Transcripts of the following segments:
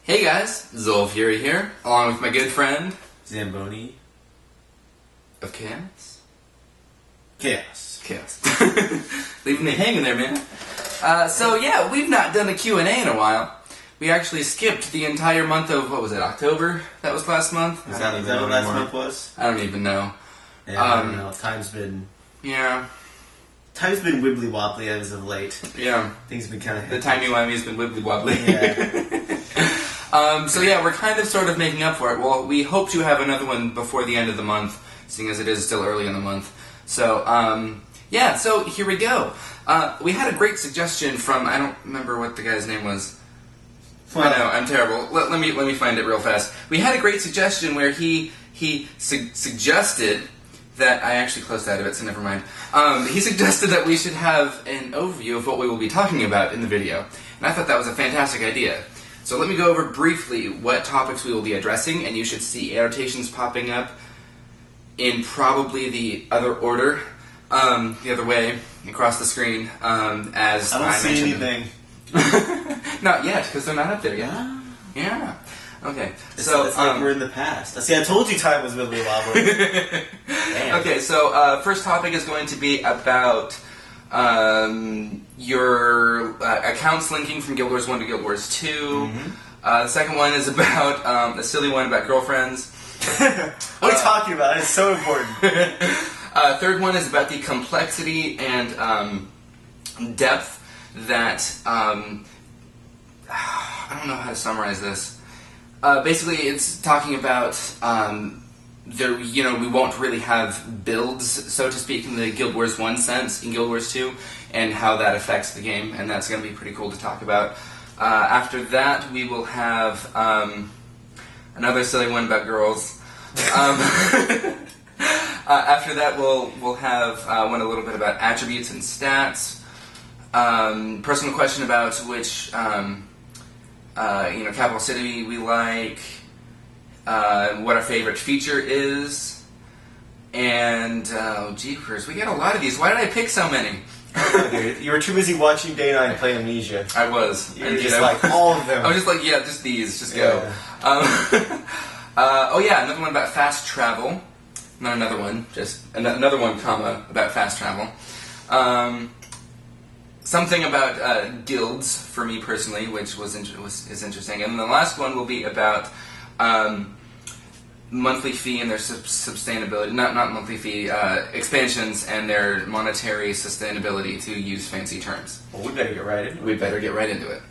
Hey guys, XollFury here, along with my good friend Zamboni. of Chaos. Chaos. Leaving me hanging there, man. So yeah, we've not done a Q&A in a while. We actually skipped the entire month of, what was it, October? That was last month? Is that what last month was? I don't even know. Yeah, I don't know. Time's been wibbly wobbly as of late. Yeah. Things have been kind of The timey-wimey's been wibbly wobbly. Yeah. So yeah, we're kind of sort of making up for it. Well, we hope to have another one before the end of the month, seeing as it is still early in the month. So, yeah, so here we go. We had a great suggestion from, I don't remember what the guy's name was. I know, I'm terrible. Let me find it real fast. We had a great suggestion where he suggested that, I actually closed out of it, so never mind. He suggested that we should have an overview of what we will be talking about in the video. And I thought that was a fantastic idea. So let me go over briefly what topics we will be addressing, and you should see annotations popping up in probably the other order, the other way, across the screen, as I see mentioned. anything. Not yet, because they're not up there yet. Yeah. Okay. So it's like we're in the past. See, I told you time was wibbly wobbly. Okay, so first topic is going to be about your accounts linking from Guild Wars 1 to Guild Wars 2. Mm-hmm. The second one is about a silly one about girlfriends. What are you talking about? It's so important. Third one is about the complexity and depth that I don't know how to summarize this. Basically, it's talking about we won't really have builds, so to speak, in the Guild Wars 1 sense in Guild Wars 2, and how that affects the game, and that's going to be pretty cool to talk about. After that, we will have another silly one about girls. After that, we'll have one a little bit about attributes and stats. Personal question about which capital city we like, what our favorite feature is, and jeepers, we got a lot of these. Why did I pick so many? Dude, you were too busy watching Day 9 play Amnesia. I was. You were just like, all of them. I was just like, yeah, just these, just go. Another one about fast travel. Not another one, just another one, comma, about fast travel. Something about guilds for me personally, which is interesting, and the last one will be about monthly fee and their sustainability. Not monthly fee, expansions and their monetary sustainability, to use fancy terms. Well, we better get right into it. We better get right into it.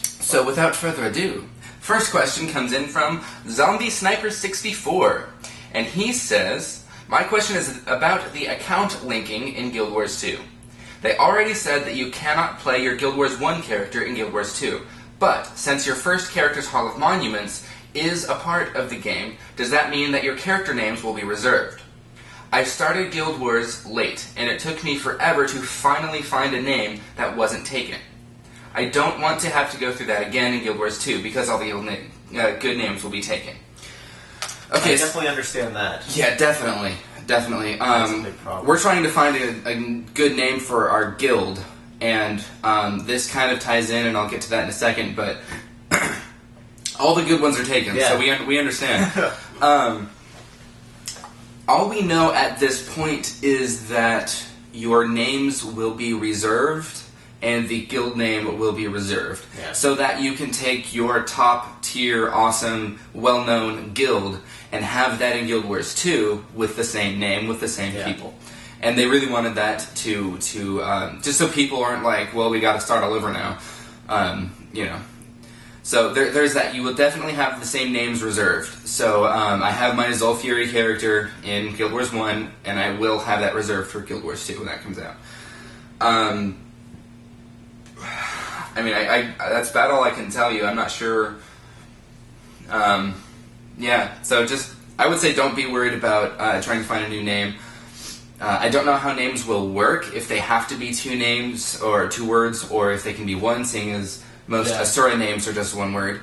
So, without further ado, first question comes in from Zombie Sniper 64, and he says, "My question is about the account linking in Guild Wars 2. They already said that you cannot play your Guild Wars 1 character in Guild Wars 2, but since your first character's Hall of Monuments is a part of the game, does that mean that your character names will be reserved? I started Guild Wars late, and it took me forever to finally find a name that wasn't taken. I don't want to have to go through that again in Guild Wars 2, because all the good names will be taken." Okay, I definitely understand that. Yeah, definitely. That's a big problem. We're trying to find a good name for our guild, and this kind of ties in, and I'll get to that in a second, but all the good ones are taken, so we understand. All we know at this point is that your names will be reserved, and the guild name will be reserved, so that you can take your top-tier, awesome, well-known guild and have that in Guild Wars 2 with the same name, with the same people. And they really wanted that to just so people aren't like, well, we got to start all over now, So there's that. You will definitely have the same names reserved. So I have my XollFury character in Guild Wars 1, and I will have that reserved for Guild Wars 2 when that comes out. That's about all I can tell you. I'm not sure. So I would say don't be worried about trying to find a new name. I don't know how names will work, if they have to be two names or two words, or if they can be one, seeing as most Asura names are just one word.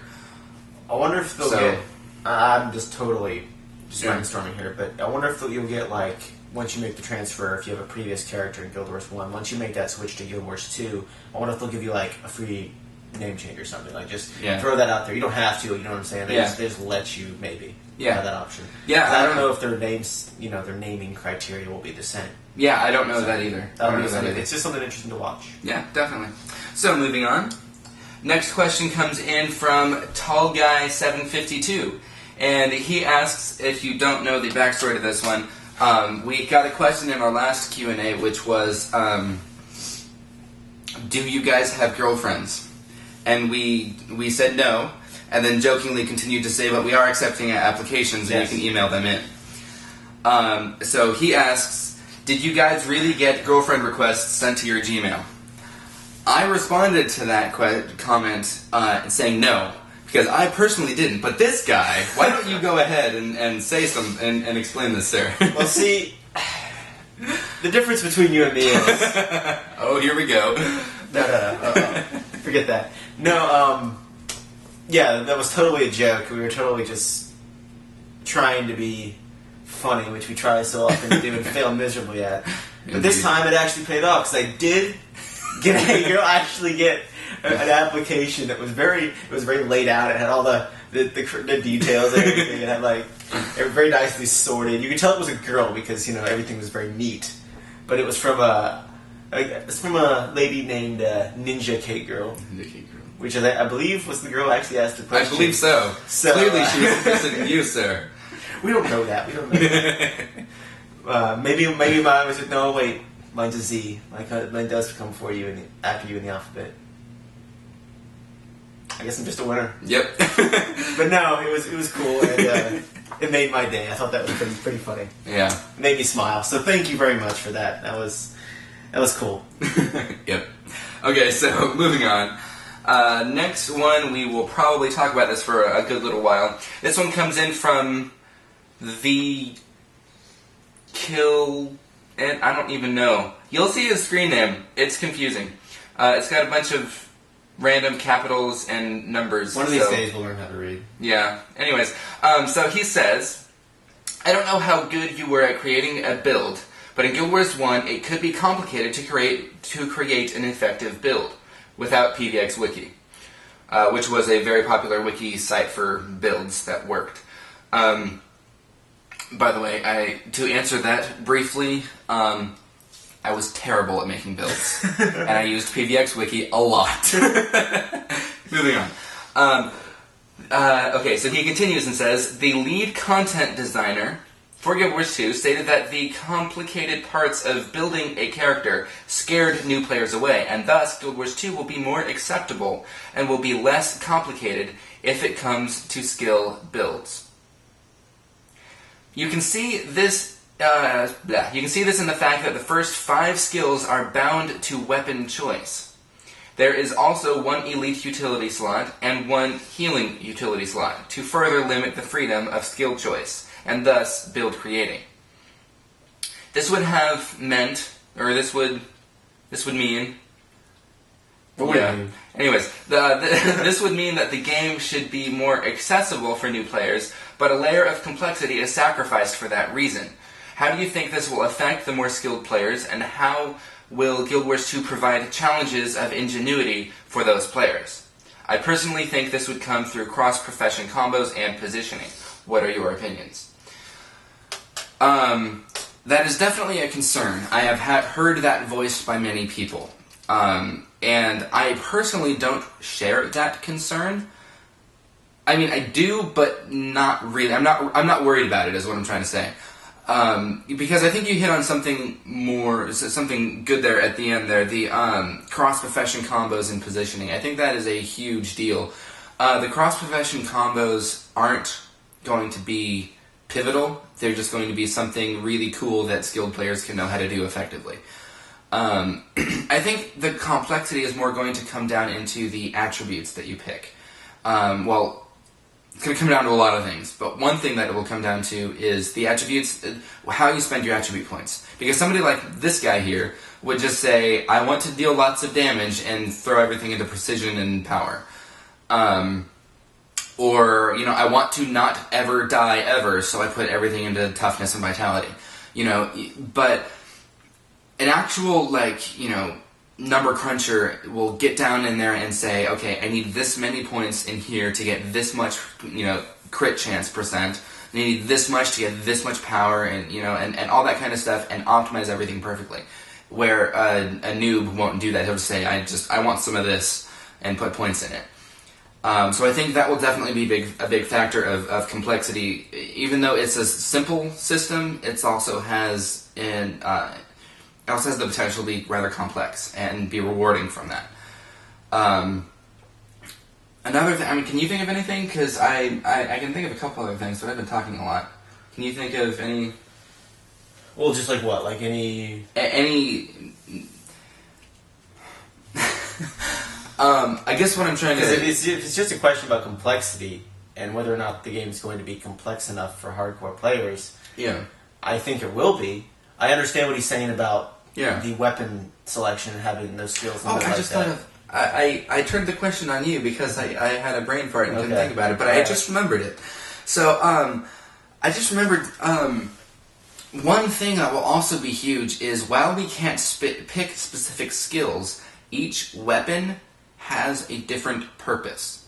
I wonder if they'll get... I'm just totally brainstorming here, but I wonder if you'll get, like, once you make the transfer, if you have a previous character in Guild Wars 1, once you make that switch to Guild Wars 2, I wonder if they'll give you, like, a free name change or something. Like, just Yeah. throw that out there. You don't have to. You know what I'm saying? They, Yeah. just, they just let you maybe Yeah. have that option. Yeah, 'Cause I don't know if their names, their naming criteria will be the same. Yeah, I don't know that either. I don't know that Something, either. it's just something interesting to watch. Yeah, definitely. So, moving on. Next question comes in from Tall Guy 752, and he asks, if you don't know the backstory to this one, we got a question in our last Q&A, which was, do you guys have girlfriends? And we said no, and then jokingly continued to say, but we are accepting applications, and Yes. you can email them in. So he asks, did you guys really get girlfriend requests sent to your Gmail? I responded to that comment saying no, because I personally didn't. But this guy, why don't you go ahead and say some and explain this, sir? Well, see, the difference between you and me is... Oh, here we go. No. Forget that. No, yeah, that was totally a joke. We were totally just trying to be funny, which we try so often to do and fail miserably at. But this time it actually paid off, because I did get an application that was very laid out. It had all the details and everything. It had it was very nicely sorted. You could tell it was a girl because everything was very neat. But it was from a lady named Ninja Cake Girl, which I believe was the girl who actually asked the question. I believe so. Clearly, she was interested in you, sir. We don't know that. Maybe mine was no. Wait, mine's a Z. Mine does come before you after you in the alphabet. I guess I'm just a winner. Yep. But no, it was cool, and it made my day. I thought that was pretty funny. Yeah. It made me smile. So thank you very much for that. That was cool. Yep. Okay, so moving on. Next one, we will probably talk about this for a good little while. This one comes in from the Kill, and I don't even know. You'll see his screen name. It's confusing. It's got a bunch of random capitals and numbers. One of these days we'll learn how to read. Yeah. Anyways, so he says, I don't know how good you were at creating a build, but in Guild Wars 1, it could be complicated to create an effective build without PVX Wiki, which was a very popular wiki site for builds that worked. By the way, to answer that briefly, I was terrible at making builds, and I used PVX Wiki a lot. Moving on. Okay, so he continues and says, the lead content designer for Guild Wars 2 stated that the complicated parts of building a character scared new players away, and thus Guild Wars 2 will be more acceptable and will be less complicated if it comes to skill builds. You can see this. You can see this in the fact that the first 5 skills are bound to weapon choice. There is also 1 elite utility slot and 1 healing utility slot to further limit the freedom of skill choice, and thus build creating. This would have meant, or this would mean... Anyways, this would mean that the game should be more accessible for new players, but a layer of complexity is sacrificed for that reason. How do you think this will affect the more skilled players, and how will Guild Wars 2 provide challenges of ingenuity for those players? I personally think this would come through cross-profession combos and positioning. What are your opinions? That is definitely a concern. I have heard that voiced by many people. And I personally don't share that concern. I mean, I do, but not really. I'm not worried about it, is what I'm trying to say. Because I think you hit on something good there at the end there, the cross-profession combos and positioning. I think that is a huge deal. The cross-profession combos aren't going to be pivotal. They're just going to be something really cool that skilled players can know how to do effectively. I think the complexity is more going to come down into the attributes that you pick. Well, it's going to come down to a lot of things, but one thing that it will come down to is the attributes, how you spend your attribute points. Because somebody like this guy here would just say, I want to deal lots of damage and throw everything into precision and power. Or, I want to not ever die ever, so I put everything into toughness and vitality. But an actual, number cruncher will get down in there and say, okay, I need this many points in here to get this much, crit chance percent. I need this much to get this much power, and and all that kind of stuff, and optimize everything perfectly. Where a noob won't do that. He'll just say, I want some of this, and put points in it. So I think that will definitely be a big factor of complexity. Even though it's a simple system, it also has the potential to be rather complex and be rewarding from that. Another thing, can you think of anything? Because I can think of a couple other things, but I've been talking a lot. Can you think of any? Well, just like what? Like any... I guess what I'm trying to... If it's just a question about complexity and whether or not the game is going to be complex enough for hardcore players, yeah, I think it will be. I understand what he's saying about the weapon selection and having those skills. And I just thought of... I turned the question on you because I had a brain fart and didn't think about it, but I just remembered it. So, I just remembered... one thing that will also be huge is while we can't pick specific skills, each weapon has a different purpose.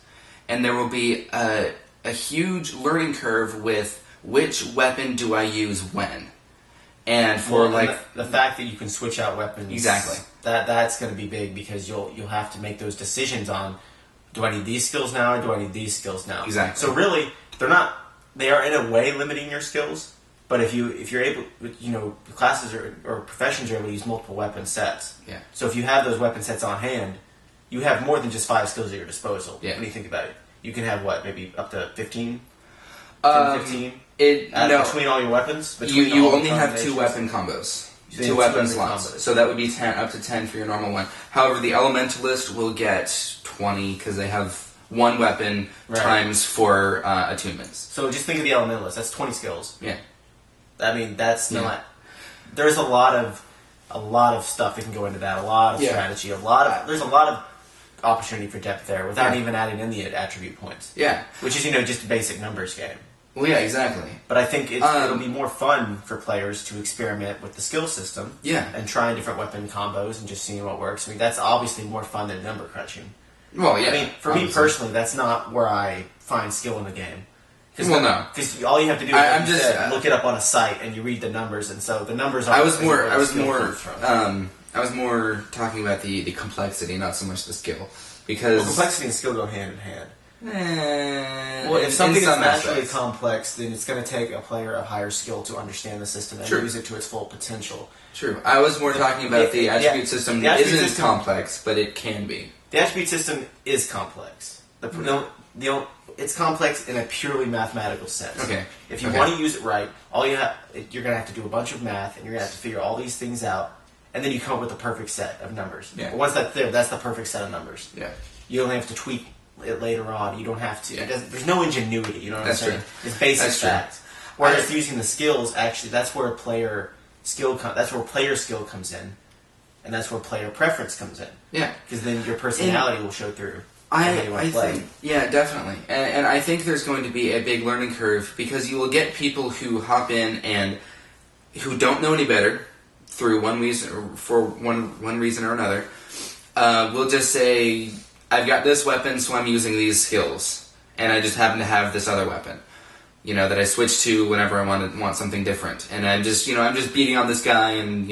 And there will be a huge learning curve with which weapon do I use when. And for the fact that you can switch out weapons, exactly, that's going to be big because you'll have to make those decisions on, do I need these skills now or do I need these skills now? Exactly. So really, they are in a way limiting your skills. But if you're able, classes or professions are able to use multiple weapon sets. Yeah. So if you have those weapon sets on hand, you have more than just 5 skills at your disposal. Yeah. When you think about it, you can have maybe up to 15, 15. Between all your weapons. You only have 2 weapon combos. So 2 weapon slots. Combos. So that would be 10, up to 10 for your normal one. However, the Elementalist will get 20 because they have 1 weapon times 4 attunements. So just think of the Elementalist. That's 20 skills. Yeah. I mean, that's not... There's a lot of stuff that can go into that. A lot of strategy. There's a lot of opportunity for depth there without even adding in the attribute points. Yeah. Which is, just a basic numbers game. Well, yeah, exactly. But I think it'll be more fun for players to experiment with the skill system. Yeah. And trying different weapon combos and just seeing what works. I mean, that's obviously more fun than number crunching. Well, yeah. I mean, for me personally, that's not where I find skill in the game. No. Because all you have to do is look it up on a site and you read the numbers, and so the numbers are... I was more talking about the complexity, not so much the skill. Because complexity and skill go hand in hand. Well, if something is naturally complex, then it's going to take a player of higher skill to understand the system and use it to its full potential. True. I was more talking about the attribute system isn't complex, but it can be. The attribute system is complex. It's complex in a purely mathematical sense. Okay. If you want to use it right, you're going to have to do a bunch of math, and you're going to have to figure all these things out, and then you come up with the perfect set of numbers. Yeah. But once that's there, that's the perfect set of numbers. Yeah. You only have to tweak it later on. You don't have to. There's no ingenuity. You know what I'm saying? True. It's basic facts. Whereas using the skills, actually, that's where player skill comes in, and that's where player preference comes in. Yeah. Because then your personality will show through. I think, definitely. And I think there's going to be a big learning curve because you will get people who hop in and who don't know any better through one reason or another. Will just say, I've got this weapon, so I'm using these skills, and I just happen to have this other weapon, that I switch to whenever I want something different, and I'm just beating on this guy and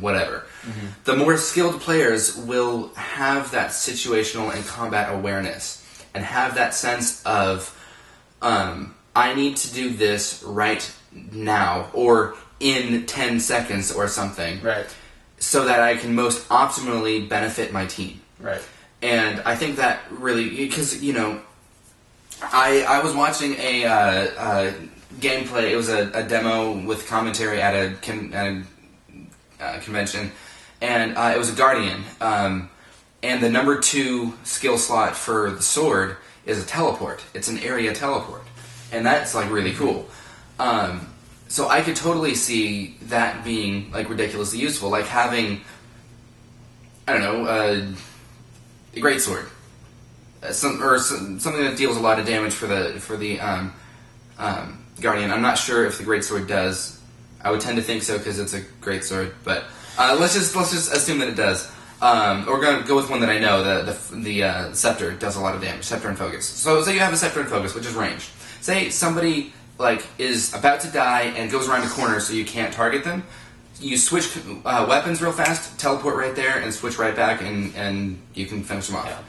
whatever. Mm-hmm. The more skilled players will have that situational and combat awareness, and have that sense of, I need to do this right now, or in 10 seconds or something, right, so that I can most optimally benefit my team. Right. And I think that really, because, I was watching a gameplay. It was a demo with commentary at a convention, and it was a Guardian. And the number 2 skill slot for the sword is a teleport. It's an area teleport, and that's really cool. So I could totally see that being ridiculously useful, like having, I don't know, a great sword. Something that deals a lot of damage for the Guardian. I'm not sure if the greatsword does. I would tend to think so because it's a greatsword, but let's just assume that it does. Or go with one that I know. The scepter does a lot of damage. Scepter and focus. So say you have a scepter and focus, which is ranged. Say somebody is about to die and goes around a corner, so you can't target them. You switch weapons real fast, teleport right there, and switch right back, and you can finish them off. Yeah.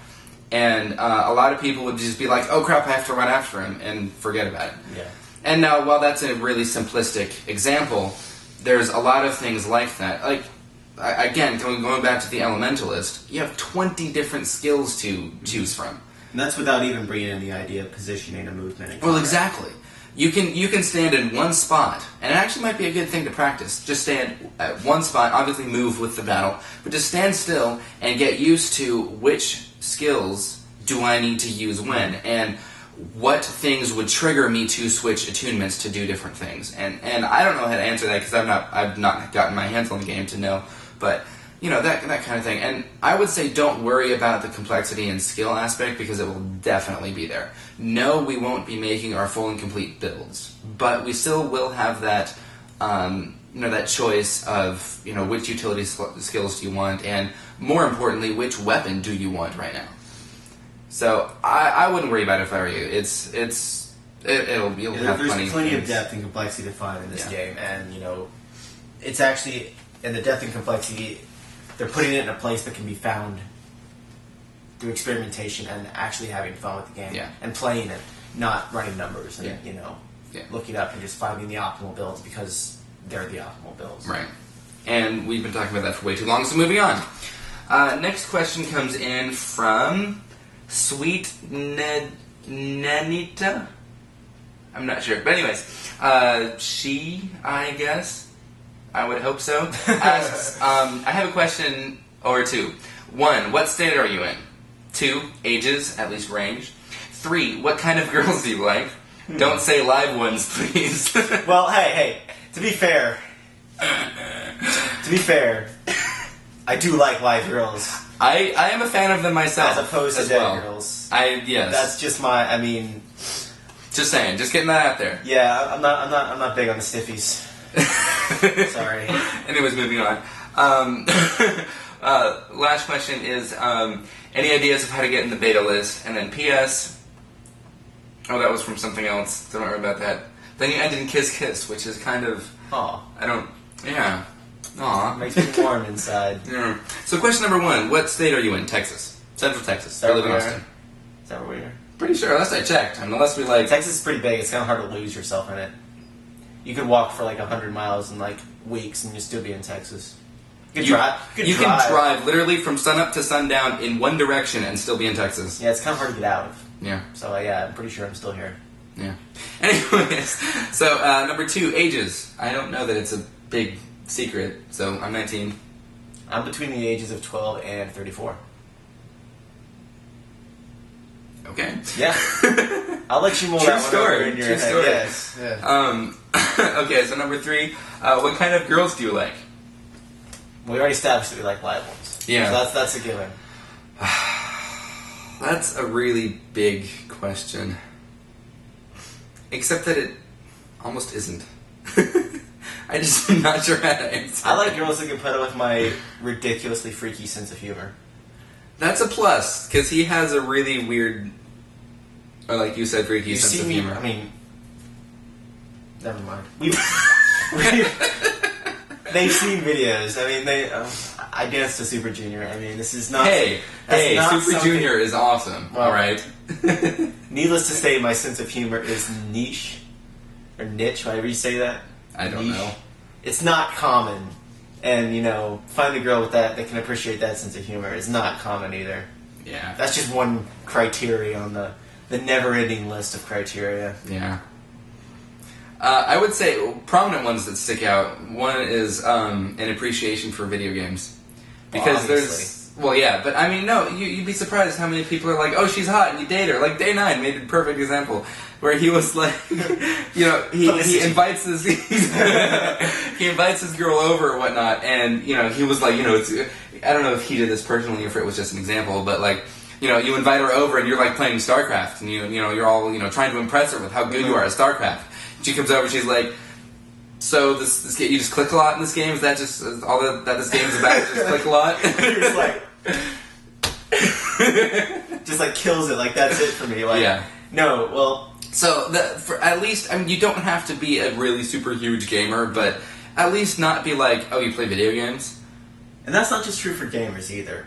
And a lot of people would just be like, "Oh crap, I have to run after him," and forget about it. Yeah. And now, while that's a really simplistic example, there's a lot of things like that. Like, again, going back to the Elementalist, you have 20 different skills to choose from. And that's without even bringing in the idea of positioning a movement. Well, exactly. You can stand in one spot, and it actually might be a good thing to practice. Just stand at one spot, obviously move with the battle, but just stand still and get used to which skills do I need to use when, and what things would trigger me to switch attunements to do different things. And I don't know how to answer that because I've not gotten my hands on the game to know, but that kind of thing. And I would say don't worry about the complexity and skill aspect because it will definitely be there. No, we won't be making our full and complete builds, but we still will have that that choice of which utility skills do you want, and more importantly, which weapon do you want right now. So I wouldn't worry about it if I were you. You'll have there's plenty of of depth and complexity to find in this game, and it's actually in the depth and complexity. They're putting it in a place that can be found through experimentation and actually having fun with the game and playing it, not running numbers and looking up and just finding the optimal builds because they're the optimal builds. Right. And we've been talking about that for way too long, so moving on. Next question comes in from Sweet Nanita. I'm not sure, but anyways, she, I guess. I would hope so. Asks, I have a question or two. 1, what state are you in? 2, ages, at least range. 3, what kind of girls do you like? Don't say live ones, please. Well, hey, to be fair, I do like live girls. I am a fan of them myself. As opposed to dead girls. Yes. That's just just saying, just getting that out there. Yeah, I'm not big on the stiffies. Sorry. Anyways, moving on. Last question is, any ideas of how to get in the beta list? And then P.S. Oh, that was from something else. Don't worry about that. Then you ended in Kiss Kiss, which is kind of... Aw. Yeah. Aw. Makes me warm inside. Yeah. So question number 1, what state are you in? Texas. Central Texas. I live in Austin. Is that where we are? Pretty sure, last I checked. Unless we Texas is pretty big. It's kind of hard to lose yourself in it. You could walk for 100 miles in weeks and you'd still be in Texas. You can drive literally from sunup to sundown in one direction and still be in Texas. Yeah, it's kind of hard to get out of. Yeah. So I'm pretty sure I'm still here. Yeah. Anyways, so number 2, ages. I don't know that it's a big secret, so I'm 19. I'm between the ages of 12 and 34. Okay. Yeah. I'll let you mull that one over in your head. True story. Yes. Yeah. Okay, so number 3, what kind of girls do you like? We already established that we like live ones. Yeah. So that's a given. That's a really big question. Except that it almost isn't. I just am not sure how to answer. I like girls that can put up with my ridiculously freaky sense of humor. That's a plus, because he has a really weird, or like you said, freaky sense of humor. I mean, never mind. They've seen videos. I mean, I danced to Super Junior. I mean, this is not... Hey, Super Junior is awesome, well, alright? Needless to say, my sense of humor is niche, or niche, however you say that. I don't know. It's not common. And, find a girl with that can appreciate that sense of humor is not common either. Yeah. That's just one criteria on the never-ending list of criteria. Yeah. I would say prominent ones that stick out. One is an appreciation for video games. Because there's... Well, yeah, but I mean, no, you'd be surprised how many people are like, oh, she's hot, and you date her. Like, Day 9 made a perfect example, where he was like, he invites his... he invites his girl over or whatnot, and, he was like, it's... I don't know if he did this personally or if it was just an example, but, like, you invite her over and you're, like, playing StarCraft, and, you're all, trying to impress her with how good you are at StarCraft. She comes over, she's like, So this game, you just click a lot in this game? Is that just all that this game is about? Just click a lot? You're just like... just like kills it, like that's it for me. Like, yeah. No, well... So, at least, I mean, you don't have to be a really super huge gamer, but at least not be like, oh, you play video games? And that's not just true for gamers either.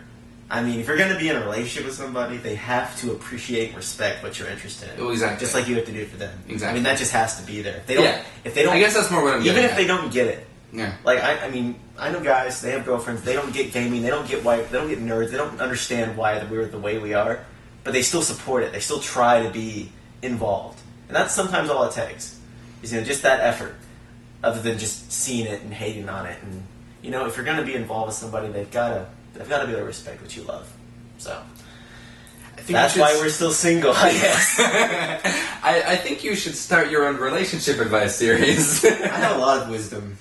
I mean, if you're going to be in a relationship with somebody, they have to appreciate and respect what you're interested in. Oh, exactly. Just like you have to do for them. Exactly. I mean, that just has to be there. If they don't, I guess that's more what I'm getting even if at. they don't get it. Yeah. Like, I mean, I know guys, they have girlfriends, they don't get gaming, they don't get white, they don't get nerds, they don't understand why we're the way we are, but they still support it. They still try to be involved. And that's sometimes all it takes. Is, just that effort, other than just seeing it and hating on it. And, if you're going to be involved with somebody, they've got to be able to respect what you love. So, I think that's why we're still single, I guess. I think you should start your own relationship advice series. I have a lot of wisdom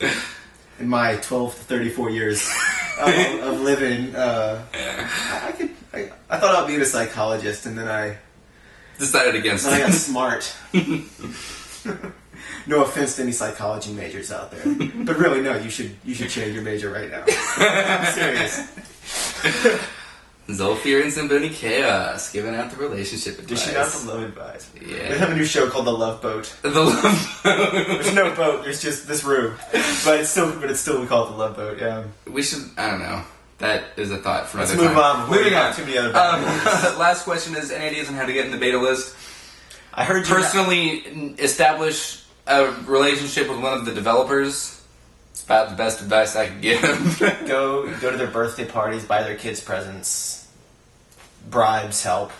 in my 12 to 34 years of living. I thought I'd be a psychologist, and then I decided against it. I got smart. No offense to any psychology majors out there, but really, no. You should change your major right now. I'm serious. XollFury and Zamboni Chaos, giving out the relationship advice. Dishing out the love advice. Yeah. We have a new show called The Love Boat. The Love Boat. There's no boat. There's just this room, but it's still we call it The Love Boat. Yeah. We should. I don't know. That is a thought for Let's another move time. on. Moving on. Too many other bad last question is: any ideas on how to get in the beta list? I heard you personally establish a relationship with one of the developers. It's about the best advice I could give. Go to their birthday parties, buy their kids presents. Bribes help.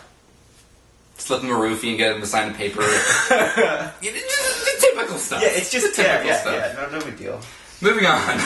Slip them a roofie and get them to sign a paper. Just typical stuff. Yeah, it's just typical stuff. Yeah, no big deal. Moving on.